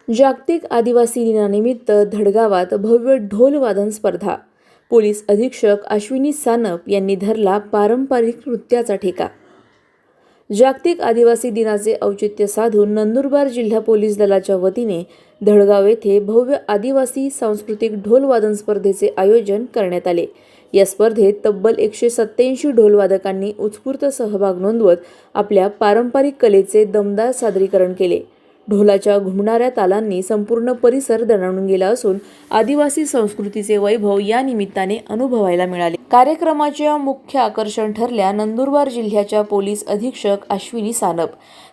जागतिक आदिवासी दिनानिमित्त धडगावात भव्य ढोल वादन स्पर्धा। पोलीस अधीक्षक अश्विनी सानप यांनी धरला पारंपरिक नृत्याचा ठेका। जागतिक आदिवासी दिनाचे औचित्य साधून नंदुरबार जिल्हा पोलीस दलाच्या वतीने धडगाव येथे भव्य आदिवासी सांस्कृतिक ढोल वादन स्पर्धेचे आयोजन करण्यात आले। या स्पर्धेत तब्बल 187 ढोलवादकांनी उत्स्फूर्त सहभाग नोंदवत आपल्या पारंपरिक कलेचे दमदार सादरीकरण केले। ढोलाच्या घुमणाऱ्या तालांनी संपूर्ण परिसर दणाणून गेला असून आदिवासी संस्कृतीचे वैभव या निमित्ताने अनुभवायला मिळाले। कार्यक्रमाचे मुख्य आकर्षण ठरल्या नंदुरबार जिल्ह्याच्या पोलीस अधीक्षक अश्विनी सानप।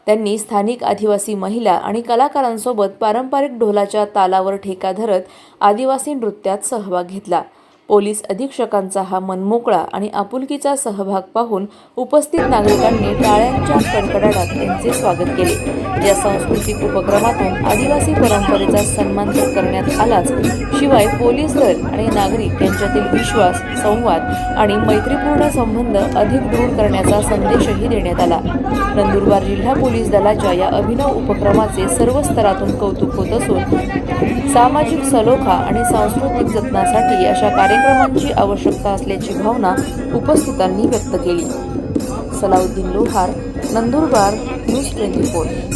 त्यांनी स्थानिक आदिवासी महिला आणि कलाकारांसोबत पारंपरिक ढोलाच्या तालावर ठेका धरत आदिवासी नृत्यात सहभाग घेतला। पोलीस अधीक्षकांचा हा मनमोकळा आणि आपुलकीचा सहभाग पाहून उपस्थित नागरिकांनी टाळ्यांच्या कडकडाटात त्यांचे स्वागत केले। या सांस्कृतिक उपक्रमातून आदिवासी परंपरेचा सन्मान तर करण्यात आलाच, शिवाय पोलीस दल आणि नागरिक यांच्यातील विश्वास, संवाद आणि मैत्रीपूर्ण संबंध अधिक दृढ करण्याचा संदेशही देण्यात आला। नंदुरबार जिल्हा पोलीस दलाच्या या अभिनव उपक्रमाचे सर्व स्तरातून कौतुक होत असून सामाजिक सलोखा आणि सांस्कृतिक जतनासाठी अशा कार्यक्रमांची आवश्यकता असल्याची भावना उपस्थितांनी व्यक्त केली। सलाउद्दीन लोहार, नंदुरबार, न्यूज 24।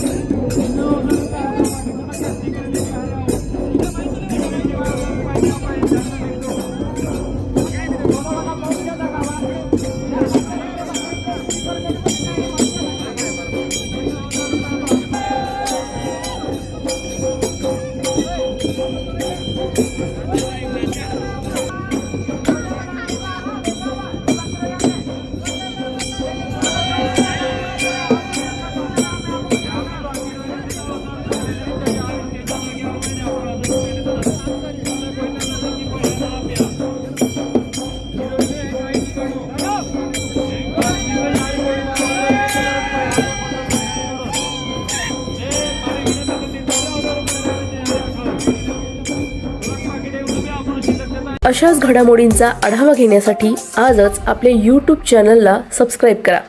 अशाच घडामोडींचा आढावा घेण्यासाठी आजच आपले YouTube चॅनलला सबस्क्राईब करा।